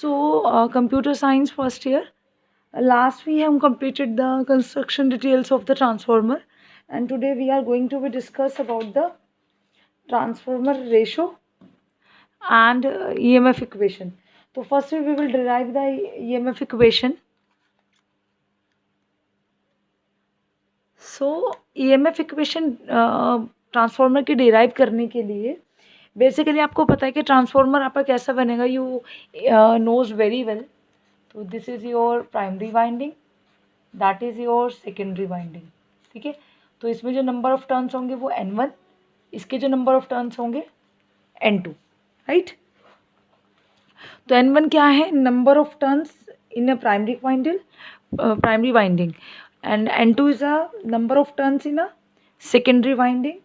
So, computer science first year. Last we have completed the construction details of the transformer, and today we are going to be discuss about the transformer ratio and EMF equation. So first we will derive the EMF equation. So EMF equation transformer की derive करने के लिए basically आपको पता है कि transformer आपका कैसा बनेगा, यू नोज वेरी वेल. तो this is your primary winding, that is your secondary winding. ठीक है, तो इसमें जो नंबर ऑफ टर्न्स होंगे वो N1, इसके जो नंबर ऑफ टर्न्स होंगे N2, राइट. तो N1 क्या है, number of turns in a primary winding, and N2 is a number of turns in a secondary winding.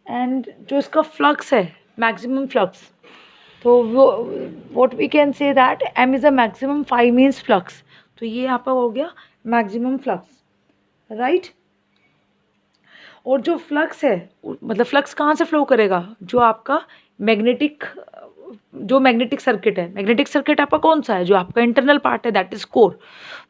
and जो इसका flux है, maximum flux, तो वो what we can say that M is a maximum, phi means flux. तो ये आपका हो गया maximum flux, right. और जो फ्लक्स है, मतलब फ्लक्स कहाँ से फ्लो करेगा, जो आपका मैग्नेटिक सर्किट है. मैग्नेटिक सर्किट आपका कौन सा है, जो आपका इंटरनल पार्ट है, दैट इज कोर.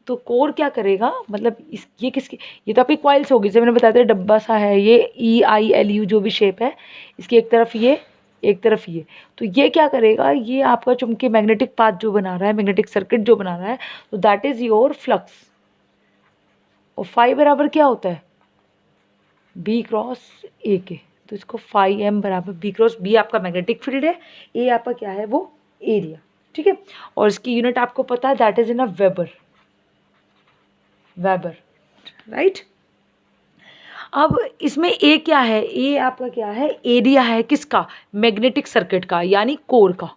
तो कोर क्या करेगा, मतलब ये किसकी, ये तो आपकी क्वाइल्स होगी, जैसे मैंने बताया था डब्बा सा है, ये EILU जो भी शेप है, इसकी एक तरफ ये, एक तरफ ये. तो ये क्या करेगा, ये आपका चुंबकीय मैग्नेटिक पाथ जो बना रहा है, मैग्नेटिक सर्किट जो बना रहा है, तो दैट इज योर फ्लक्स. और फाई बराबर क्या होता है, B क्रॉस A के. तो इसको फाई M बराबर B क्रॉस B आपका मैग्नेटिक फील्ड है, A आपका क्या है, वो एरिया. ठीक है, और इसकी यूनिट आपको पता है, that is in a weber, right. अब इसमें A क्या है, A आपका क्या है, एरिया है किसका, मैग्नेटिक सर्किट का, यानी कोर का,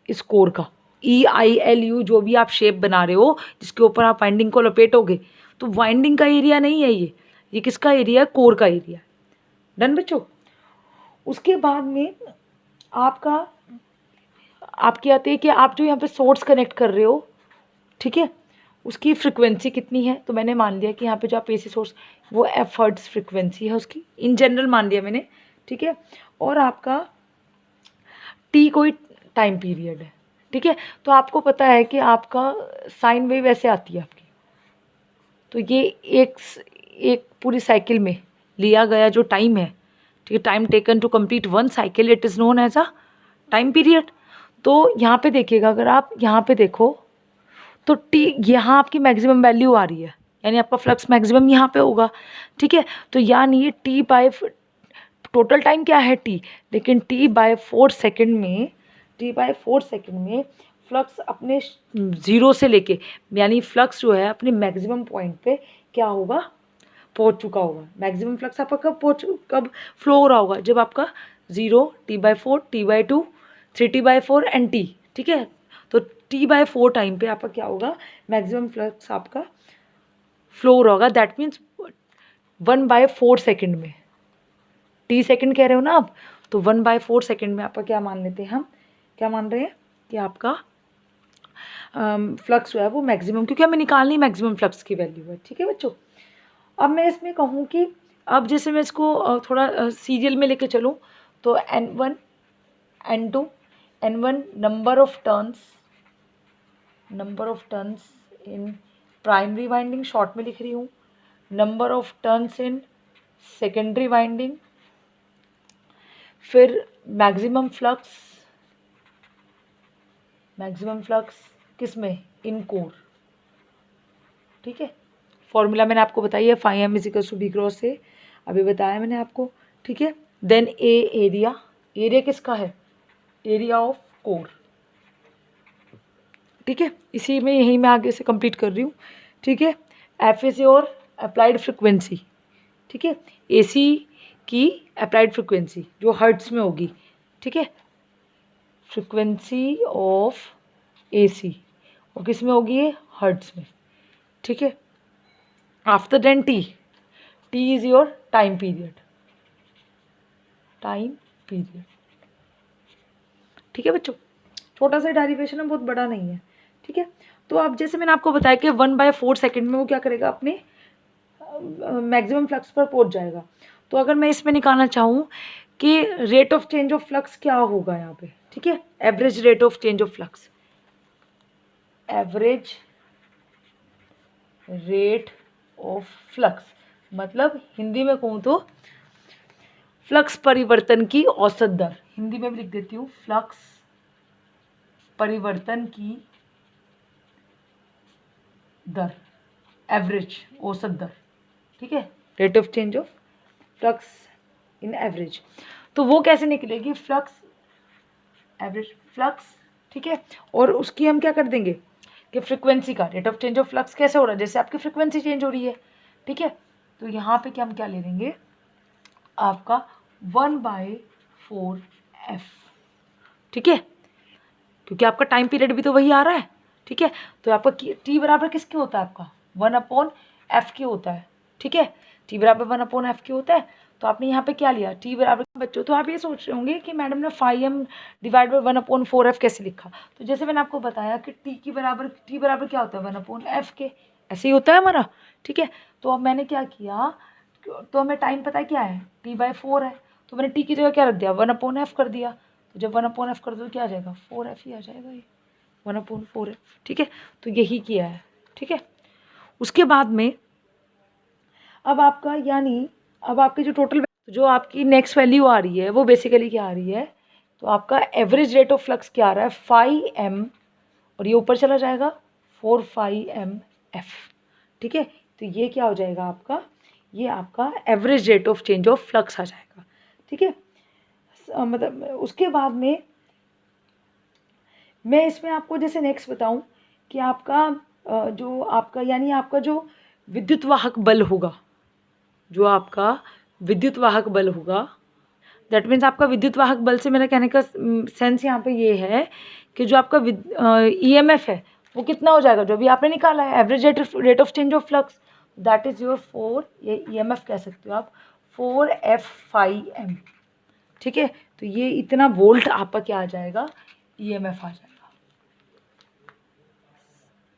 इस कोर का. EILU जो भी आप शेप बना रहे हो, जिसके ऊपर आप वाइंडिंग को लपेटोगे, तो वाइंडिंग का एरिया नहीं है ये किसका एरिया है, कोर का एरिया. डन बच्चों. उसके बाद में आपकी आती है कि आप जो यहाँ पे सोर्स कनेक्ट कर रहे हो, ठीक है, उसकी फ्रिक्वेंसी कितनी है. तो मैंने मान लिया कि यहाँ पे जो आप AC सोर्स, वो F हर्ट्ज फ्रिक्वेंसी है उसकी, इन जनरल मान लिया मैंने. ठीक है, और आपका T कोई टाइम पीरियड है. ठीक है, तो आपको पता है कि आपका साइन वेव ऐसे आती है आपकी. तो ये एक पूरी साइकिल में लिया गया जो टाइम है, ठीक है, time taken to complete one cycle, it is known as a time period. तो यहाँ पे देखिएगा, अगर आप यहाँ पे देखो तो T यहाँ आपकी मैक्सिमम वैल्यू आ रही है, यानी आपका फ्लक्स मैक्सिमम यहाँ पे होगा. ठीक है, तो यानी ये T बाय टोटल टाइम क्या है T, लेकिन T/4 सेकेंड में फ्लक्स अपने 0 से लेके, यानी फ्लक्स जो है अपने मैक्सिमम पॉइंट पे क्या होगा, पहुंच चुका होगा. मैक्सिमम फ्लक्स आपका कब फ्लो हो रहा होगा, जब आपका 0, T/4, T/2, 3T/4 and T. ठीक है, तो T/4 टाइम पे आपका क्या होगा, मैक्सिमम फ्लक्स आपका फ्लो हो रहा होगा. दैट मीन्स 1/4 सेकेंड में, T सेकेंड कह रहे हो ना आप, तो 1/4 सेकेंड में आपका क्या मान लेते हैं, हम क्या मान रहे हैं कि आपका फ्लक्स जो है वो मैक्सिमम, क्योंकि हमें निकालनी मैक्सिमम फ्लक्स की वैल्यू है. ठीक है बच्चों. अब मैं इसमें कहूँ कि अब जैसे मैं इसको थोड़ा सीरियल में लेके चलूँ, तो N1, N2, N1 number of turns in primary winding, short में लिख रही हूँ, number of turns in secondary winding, फिर मैक्सिमम फ्लक्स किस में, इन कोर. ठीक है, फॉर्मूला मैंने आपको बताई है, phi M = B cross A, अभी बताया मैंने आपको. ठीक है, देन A एरिया किसका है, एरिया ऑफ कोर. ठीक है, इसी में यही मैं आगे से कंप्लीट कर रही हूँ. ठीक है, F is your applied frequency. ठीक है, AC की अप्लाइड फ्रिक्वेंसी जो हर्ट्स में होगी. ठीक है, फ्रिक्वेंसी ऑफ AC और किस में होगी, ये हर्ट्स में. ठीक है, after then T is your time period. ठीक है बच्चों, छोटा सा डेरिवेशन है, बहुत बड़ा नहीं है. ठीक है, तो अब जैसे मैंने आपको बताया कि 1/4 सेकेंड में वो क्या करेगा, अपने मैक्सिमम फ्लक्स पर पहुंच जाएगा. तो अगर मैं इसमें निकालना चाहूँ कि rate of change of flux क्या होगा यहाँ पे, ठीक है, average rate of change of flux, average rate of flux, मतलब हिंदी में कहूँ तो फ्लक्स परिवर्तन की औसत दर, हिंदी में भी लिख देती हूँ, फ्लक्स परिवर्तन की दर, एवरेज औसत दर, ठीक है, rate of change of flux in average. तो वो कैसे निकलेगी, फ्लक्स एवरेज फ्लक्स, ठीक है, और उसकी हम क्या कर देंगे कि फ्रीक्वेंसी का rate of change of flux कैसे हो रहा है, जैसे आपकी फ्रीक्वेंसी चेंज हो रही है, ठीक है, तो यहाँ पे क्या हम क्या ले लेंगे आपका 1/4f, ठीक है, क्योंकि आपका टाइम पीरियड भी तो वही आ रहा है, ठीक है, तो आपका t बराबर किसके होता है, आपका 1/f के होता है, ठीक है, t बराबर 1/f के होता है। तो आपने यहाँ पे क्या लिया, t बराबर, बच्चों तो आप ये सोच रहे होंगे कि मैडम ने 5m डिवाइड बाई 1/4f कैसे लिखा, तो जैसे मैंने आपको बताया कि t बराबर क्या होता है 1/f के, ऐसे ही होता है हमारा, ठीक है। तो अब मैंने क्या किया, तो हमें टाइम पता है क्या है, t/4 है, तो मैंने t की जगह क्या रख दिया 1/f कर दिया, तो जब 1/f कर दो तो क्या आ जाएगा 4f ही आ जाएगा, ये 1/4f, ठीक है, तो यही किया है, ठीक है। उसके बाद में अब आपका यानी अब आपकी जो टोटल जो आपकी नेक्स्ट वैल्यू आ रही है वो बेसिकली क्या आ रही है, तो आपका एवरेज रेट ऑफ फ्लक्स क्या आ रहा है 5m, और ये ऊपर चला जाएगा 4πmf, ठीक है, तो ये क्या हो जाएगा आपका, ये आपका average rate of change of flux आ जाएगा, ठीक है। मतलब उसके बाद में मैं इसमें आपको जैसे नेक्स्ट बताऊं कि आपका जो आपका यानी आपका जो विद्युत वाहक बल होगा, जो आपका विद्युत वाहक बल होगा, दैट मीन्स आपका विद्युत वाहक बल से मेरा कहने का सेंस यहाँ पे ये है कि जो आपका EMF है वो कितना हो जाएगा, जो भी आपने निकाला है average rate of change of flux, that is your 4, ये EMF कह सकते हो आप 4f5m, ठीक है, तो ये इतना वोल्ट आपका क्या आ जाएगा EMF आ जाएगा।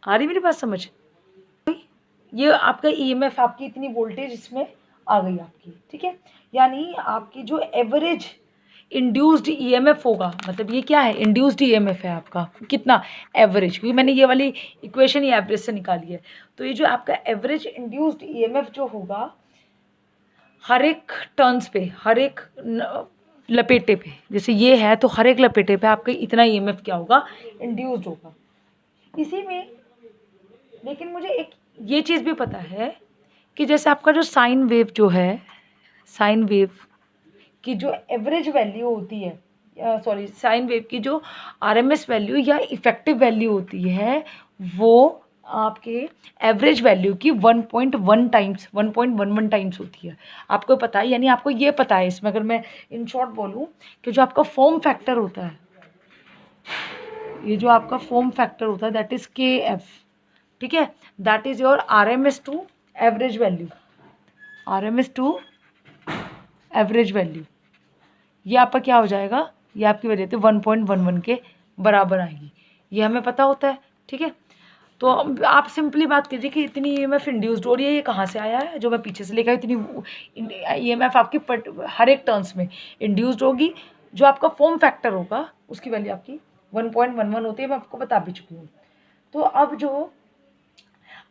आ रही मेरी बात समझ, ये आपका EMF आपकी इतनी वोल्टेज इसमें आ गई आपकी, ठीक है, यानी आपकी जो एवरेज इंड्यूस्ड EMF होगा, मतलब ये क्या है इंड्यूस्ड EMF है आपका कितना एवरेज, क्योंकि मैंने ये वाली इक्वेशन ही एवरेज से निकाली है, तो ये जो आपका एवरेज इंड्यूस्ड EMF जो होगा हर एक टर्न्स पे, हर एक लपेटे पे, जैसे ये है तो हर एक लपेटे पे आपका इतना EMF क्या होगा इंड्यूस्ड होगा इसी में। लेकिन मुझे एक ये चीज़ भी पता है कि जैसे आपका जो साइन वेव जो है, साइन वेव की जो एवरेज वैल्यू होती है, सॉरी साइन वेव की जो RMS वैल्यू या इफ़ेक्टिव वैल्यू होती है वो आपके एवरेज वैल्यू की 1.1 टाइम्स 1.11 टाइम्स होती है, आपको पता है, यानी आपको ये पता है इसमें अगर मैं इन शॉर्ट बोलूँ कि जो आपका फॉर्म फैक्टर होता है, ये जो आपका फॉर्म फैक्टर होता है दैट इज़ KF, ठीक है, that is your RMS to average value, RMS to average value, ये आपका क्या हो जाएगा, ये आपकी वैल्यू 1.11 के बराबर आएगी, ये हमें पता होता है, ठीक है। तो आप सिंपली बात कीजिए कि इतनी EMF इंड्यूस्ड हो रही है, ये कहाँ से आया है, जो मैं पीछे से लेकर इतनी EMF आपकी हर एक टर्न्स में इंड्यूस्ड होगी, जो आपका फॉर्म फैक्टर होगा उसकी वैल्यू आपकी 1.11 होती है, मैं आपको बता भी चुकी हूँ। तो अब जो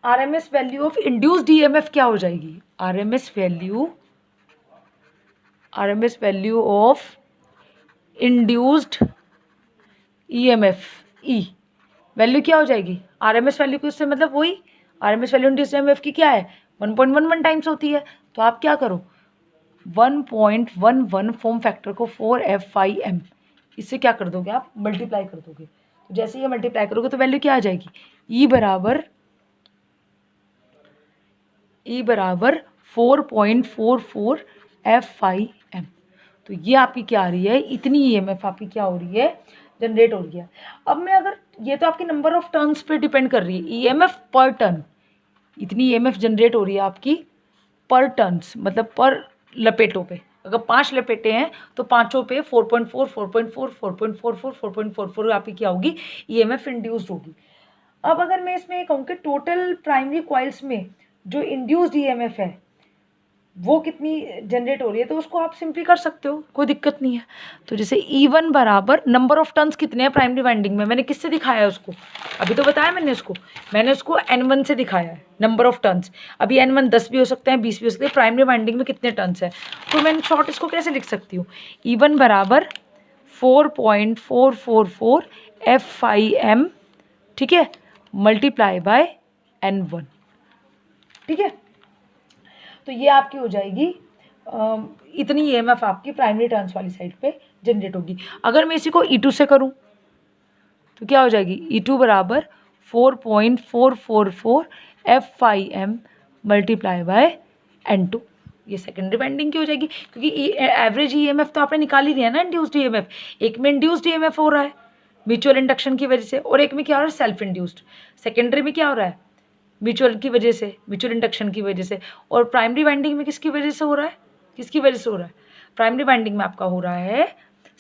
RMS value of induced EMF क्या हो जाएगी, RMS value of induced EMF E value क्या हो जाएगी, RMS वैल्यू की उससे मतलब वही RMS वैल्यू इंड्यूस्ड EMF की क्या है 1.11 टाइम्स होती है, तो आप क्या करो 1.11 फॉर्म फैक्टर को 4f5m इससे क्या कर दोगे आप मल्टीप्लाई कर दोगे, तो जैसे ये मल्टीप्लाई करोगे तो वैल्यू क्या आ जाएगी E बराबर 4.44f5m, तो ये आपकी क्या आ रही है इतनी EMF आपकी क्या हो रही है जनरेट हो रही है। अब मैं अगर ये तो आपकी नंबर ऑफ टर्न्स पे डिपेंड कर रही है, EMF पर टर्न, इतनी EMF जनरेट हो रही है आपकी पर टर्न्स मतलब पर लपेटों पे, अगर 5 लपेटे हैं तो पाँचों पे 4.4 4.4 4.44 4.44 आपकी क्या होगी EMF इंड्यूस्ड होगी। अब अगर मैं इसमें कहूँ कि टोटल प्राइमरी कॉइल्स में जो इंड्यूस्ड EMF है वो कितनी जनरेट हो रही है, तो उसको आप सिंपली कर सकते हो, कोई दिक्कत नहीं है। तो जैसे E1 बराबर नंबर ऑफ टर्न्स कितने हैं प्राइमरी वाइंडिंग में, मैंने किससे दिखाया है उसको, अभी तो बताया मैंने उसको N1 से दिखाया है नंबर ऑफ टर्न्स। अभी N1 10 भी हो सकते हैं, 20 भी हो सकते हैं, प्राइमरी वाइंडिंग में कितने टर्न्स है। तो मैं शॉर्ट इसको कैसे लिख सकती हूँ, E1 बराबर 4.444 F5M, ठीक है, मल्टीप्लाई बाय N1, ठीक है। तो ये आपकी हो जाएगी इतनी EMF आपकी प्राइमरी टर्न्स वाली साइड पे जनरेट होगी। अगर मैं इसी को E2 से करूं तो क्या हो जाएगी, E2 बराबर 4.444 F5M मल्टीप्लाई बाय N2। ये सेकेंडरी वाइंडिंग की हो जाएगी, क्योंकि एवरेज EMF तो आपने निकाल ही दिया ना, इंड्यूस्ड EMF। एक में इंड्यूस्ड EMF हो रहा है म्यूचुअल इंडक्शन की वजह से, और एक में क्या हो रहा है, सेल्फ इंड्यूस्ड। सेकेंडरी में क्या हो रहा है, म्यूचुअल की वजह से, म्यूचुअल इंडक्शन की वजह से। और प्राइमरी वाइंडिंग में किसकी वजह से हो रहा है, किसकी वजह से हो रहा है, प्राइमरी वाइंडिंग में आपका हो रहा है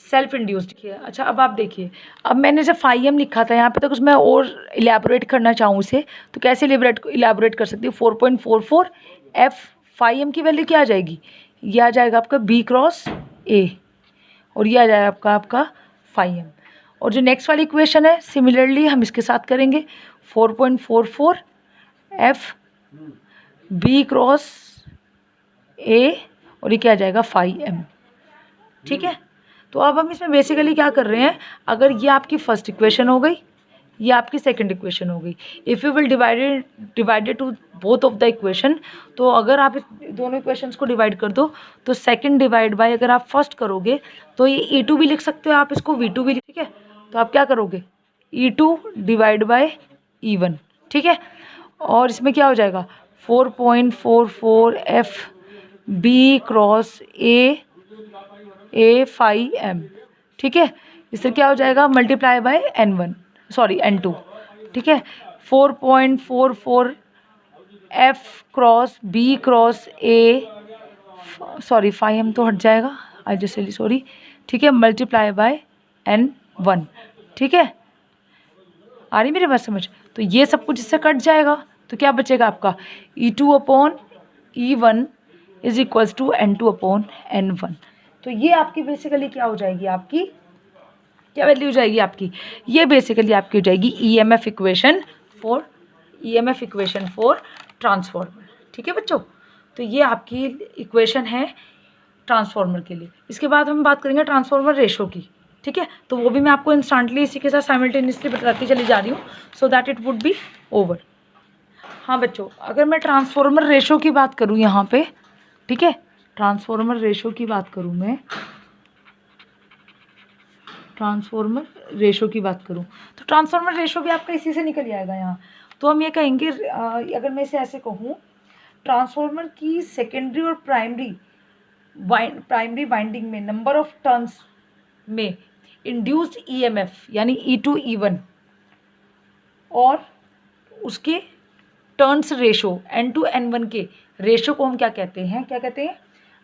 सेल्फ इंड्यूस्ड की। अच्छा, अब आप देखिए, अब मैंने जब 5M लिखा था यहाँ पे, तो कुछ मैं और इलेबोरेट करना चाहूँ उसे, तो कैसे इलेबोरेट कर सकती हूँ। 4.44 F5M की वैल्यू क्या आ जाएगी, ये आ जाएगा आपका B क्रॉस A, और ये आ जाएगा आपका 5M। और जो नेक्स्ट वाली इक्वेशन है, सिमिलरली हम इसके साथ करेंगे, 4.44 F B क्रॉस A, और ये क्या आ जाएगा 5M, ठीक है। तो अब हम इसमें बेसिकली क्या कर रहे हैं, अगर ये आपकी फर्स्ट इक्वेशन हो गई, ये आपकी सेकंड इक्वेशन हो गई, if you will divided to both of the equation, तो अगर आप दोनों इक्वेशंस को डिवाइड कर दो, तो सेकंड डिवाइड बाय अगर आप फर्स्ट करोगे तो ये E2 भी लिख सकते हो आप, इसको V2 भी, ठीक है। तो आप क्या करोगे, E2 डिवाइड बाय E1, ठीक है। और इसमें क्या हो जाएगा, 4.44 F B cross A 5M, ठीक है। इससे क्या हो जाएगा, मल्टीप्लाई बाय N2, ठीक है। 4.44 F cross B cross A, sorry 5M तो हट जाएगा, आई जस्ट रियली सॉरी, ठीक है, मल्टीप्लाई बाय N1, ठीक है। आ रही मेरी बात समझ। तो ये सब कुछ इससे कट जाएगा, तो क्या बचेगा आपका, E2 upon E1 is equals to N2 upon N1। तो ये आपकी बेसिकली क्या हो जाएगी, आपकी क्या वैल्यू हो जाएगी आपकी, ये बेसिकली आपकी हो जाएगी EMF इक्वेशन फॉर ट्रांसफार्मर, ठीक है बच्चों। तो ये आपकी इक्वेशन है ट्रांसफार्मर के लिए। इसके बाद हम बात करेंगे ट्रांसफार्मर रेशो की, ठीक है। तो वो भी मैं आपको इंस्टेंटली इसी के साथ साइमल्टेनियसली बताती चली जा रही हूँ, so that it would be over. हाँ बच्चों, अगर मैं ट्रांसफार्मर रेशो की बात करूँ यहाँ पे, ठीक है, ट्रांसफार्मर रेशो की बात करूँ मैं, ट्रांसफार्मर रेशो की बात करूँ, तो ट्रांसफार्मर रेशो भी आपका इसी से निकल जाएगा यहाँ। तो हम ये कहेंगे, अगर मैं इसे ऐसे कहूँ, ट्रांसफार्मर की सेकेंडरी और प्राइमरी वाइंडिंग में नंबर ऑफ टर्न्स में इंड्यूस्ड EMF यानी E2 E1 और उसके टर्न्स रेशो N2 N1 के रेशो को हम क्या कहते हैं,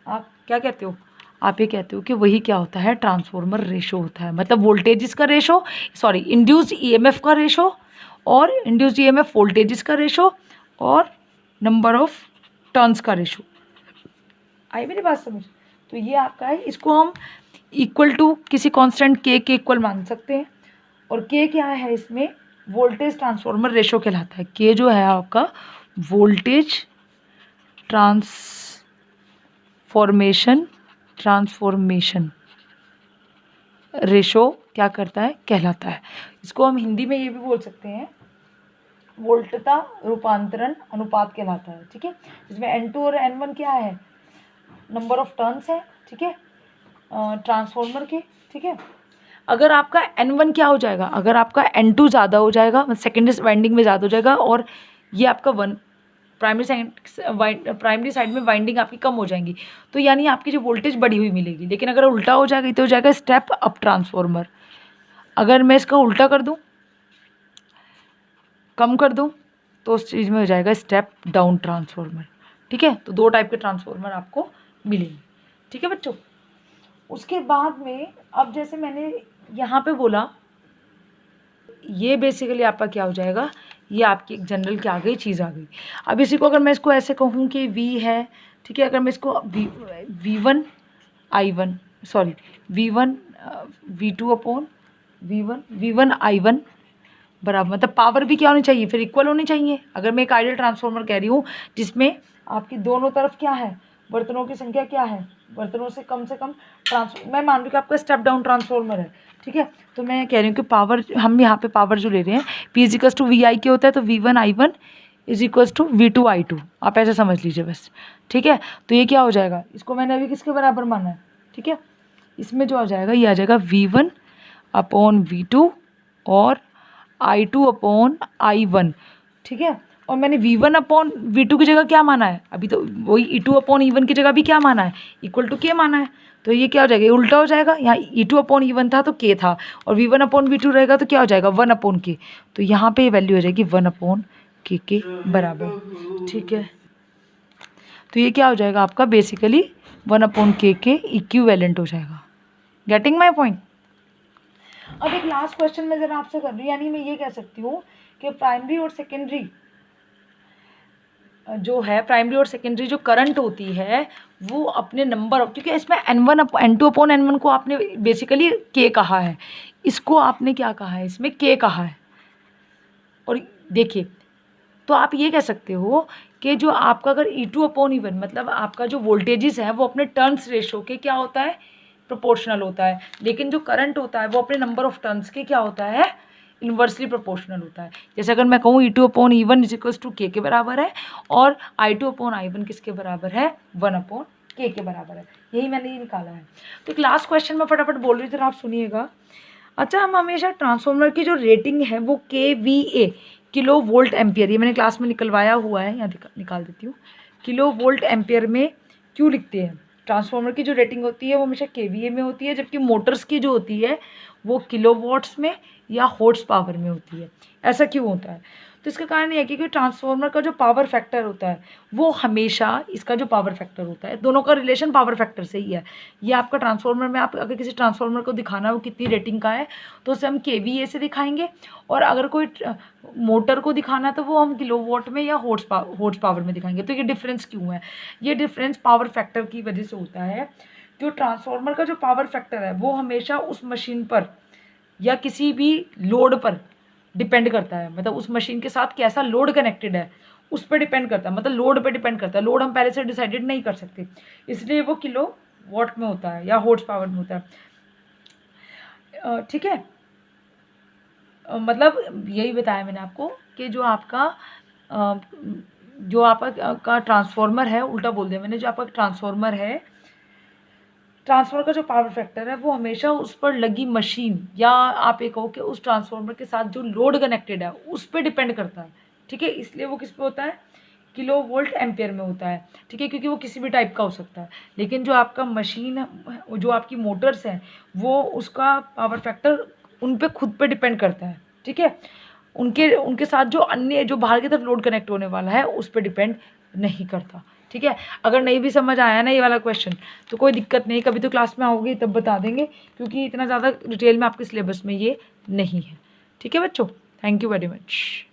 आप क्या कहते हो, आप ये कहते हो कि वही क्या होता है, ट्रांसफार्मर रेशो होता है। मतलब वोल्टेजेस का रेशो, सॉरी इंड्यूस्ड EMF का रेशो, और इंड्यूस्ड EMF वोल्टेजेस का रेशो, और नंबर ऑफ टर्न्स का रेशो। आई मेरी बात समझ। तो ये आपका है, इसको हम इक्वल टू किसी कांस्टेंट K के इक्वल मान सकते हैं। और K क्या है, इसमें वोल्टेज ट्रांसफार्मर रेशो कहलाता है। K जो है आपका वोल्टेज ट्रांसफॉर्मेशन रेशो क्या करता है, कहलाता है। इसको हम हिंदी में ये भी बोल सकते हैं, वोल्टता रूपांतरण अनुपात कहलाता है, ठीक है। जिसमें N2 और N1 क्या है, नंबर ऑफ टर्न्स है, ठीक है, ट्रांसफार्मर के, ठीक है। अगर आपका N1 क्या हो जाएगा, अगर आपका N2 ज़्यादा हो जाएगा, सेकेंडरी वाइंडिंग में ज़्यादा हो जाएगा, और ये आपका प्राइमरी साइड में वाइंडिंग आपकी कम हो जाएंगी, तो यानी आपकी जो वोल्टेज बढ़ी हुई मिलेगी। लेकिन अगर उल्टा हो जाएगा तो हो जाएगा स्टेप अप ट्रांसफार्मर। अगर मैं इसका उल्टा कर दूँ, कम कर दूँ, तो उस चीज़ में हो जाएगा स्टेप डाउन ट्रांसफार्मर, ठीक है। तो दो टाइप के ट्रांसफार्मर आपको मिलेंगे, ठीक है बच्चों। उसके बाद में अब जैसे मैंने यहाँ पे बोला, ये बेसिकली आपका क्या हो जाएगा, ये आपकी एक जनरल क्या आ गई, चीज़ आ गई। अब इसी को अगर मैं इसको ऐसे कहूँ कि V है, ठीक है। अगर मैं इसको V1 V2 upon V1 I1 बराबर, मतलब पावर भी क्या होनी चाहिए फिर, इक्वल होनी चाहिए। अगर मैं एक आइडियल ट्रांसफॉर्मर कह रही हूँ जिसमें आपकी दोनों तरफ क्या है, बर्तनों की संख्या क्या है, बर्तनों से कम मैं मान लूँ कि आपका स्टेप डाउन ट्रांसफॉर्मर है, ठीक है। तो मैं कह रही हूँ कि पावर, हम यहाँ पे पावर जो ले रहे हैं P = VI के होता है, तो V1 I1 = V2 I2, आप ऐसे समझ लीजिए बस, ठीक है। तो ये क्या हो जाएगा, इसको मैंने अभी किसके बराबर माना है, ठीक है। इसमें जो आ जाएगा ये आ जाएगा V1 अपॉन V2 और I2 अपॉन I1, ठीक है। और मैंने V1 अपॉन V2 की जगह क्या माना है, अभी तो वही E2 अपॉन E1 की जगह भी क्या माना है, इक्वल टू K माना है। तो ये क्या हो जाएगा, ये उल्टा हो जाएगा, यहाँ E2 अपॉन E1 था तो K था, और V1 अपॉन V2 रहेगा तो क्या हो जाएगा 1 अपॉन K। तो यहाँ पे ये वैल्यू हो जाएगी 1 अपॉन K के बराबर, ठीक है। तो ये क्या हो जाएगा आपका बेसिकली 1 अपॉन K के इक्विवेलेंट हो जाएगा। Getting my point. अब एक लास्ट क्वेश्चन मैं जरा आपसे कर रही हूँ, यानी मैं ये कह सकती हूँ कि प्राइमरी और सेकेंडरी और सेकेंडरी जो करंट होती है वो अपने नंबर ऑफ, क्योंकि इसमें N2 अपॉन N1 को आपने बेसिकली K कहा है, इसको आपने क्या कहा है, इसमें K कहा है। और देखिए, तो आप ये कह सकते हो कि जो आपका अगर E2 अपॉन E1 मतलब आपका जो वोल्टेजेस है वो अपने टर्न्स रेशो के क्या होता है, प्रोपोर्शनल होता है, लेकिन जो करंट होता है वो अपने नंबर ऑफ टर्न्स के क्या होता है, इन्वर्सली प्रोपोर्शनल होता है। जैसे अगर मैं कहूँ E2 अपॉन E1 = K के बराबर है, और I2 अपॉन I1 किसके बराबर है, 1 अपॉन K के बराबर है। यही मैंने ये निकाला है। तो एक लास्ट क्वेश्चन मैं फटाफट बोल रही थी, आप सुनिएगा। अच्छा, हम हमेशा ट्रांसफॉर्मर की जो रेटिंग है वो KVA, किलो वोल्ट एम्पियर, ये मैंने क्लास में निकलवाया हुआ है, यहाँ निकाल देती हूँ, किलो वोल्ट एम्पियर में क्यों लिखते हैं। ट्रांसफॉर्मर की जो रेटिंग होती है वो हमेशा KVA में होती है, जबकि मोटर्स की जो होती है वो किलोवाट्स में या हॉर्स पावर में होती है। ऐसा क्यों होता है, तो इसका कारण ये है कि ट्रांसफॉर्मर का जो पावर फैक्टर होता है वो हमेशा, इसका जो पावर फैक्टर होता है, दोनों का रिलेशन पावर फैक्टर से ही है। ये आपका ट्रांसफॉर्मर में, आप अगर किसी ट्रांसफॉर्मर को दिखाना हो कितनी रेटिंग का है तो उसे हम KVA से दिखाएंगे, और अगर कोई मोटर को दिखाना है तो वो हम किलोवाट में या हॉर्स पावर में दिखाएंगे। तो ये डिफरेंस क्यों है, ये डिफरेंस पावर फैक्टर की वजह से होता है। जो ट्रांसफॉर्मर का जो पावर फैक्टर है वो हमेशा उस मशीन पर या किसी भी लोड पर डिपेंड करता है, मतलब उस मशीन के साथ कैसा लोड कनेक्टेड है उस पर डिपेंड करता है, मतलब लोड पे डिपेंड करता है। लोड हम पहले से डिसाइडेड नहीं कर सकते, इसलिए वो किलो वॉट में होता है या हॉर्स पावर में होता है, ठीक है। मतलब यही बताया मैंने आपको कि जो आपका ट्रांसफॉर्मर है, उल्टा बोल दिया मैंने, जो आपका ट्रांसफॉर्मर है, ट्रांसफॉर्मर का जो पावर फैक्टर है वो हमेशा उस पर लगी मशीन, या आप ये कहो कि उस ट्रांसफॉर्मर के साथ जो लोड कनेक्टेड है उस पर डिपेंड करता है, ठीक है। इसलिए वो किस पे होता है, किलो वोल्ट एम्पियर में होता है, ठीक है, क्योंकि वो किसी भी टाइप का हो सकता है। लेकिन जो आपका मशीन, जो आपकी मोटर्स हैं, वो उसका पावर फैक्टर उन पे खुद पे डिपेंड करता है, ठीक है। उनके साथ जो अन्य, जो बाहर की तरफ लोड कनेक्ट होने वाला है उस पर डिपेंड नहीं करता, ठीक है। अगर नहीं भी समझ आया ना ये वाला क्वेश्चन तो कोई दिक्कत नहीं, कभी तो क्लास में आओगे तब बता देंगे, क्योंकि इतना ज़्यादा डिटेल में आपके सिलेबस में ये नहीं है, ठीक है बच्चों। Thank you very much.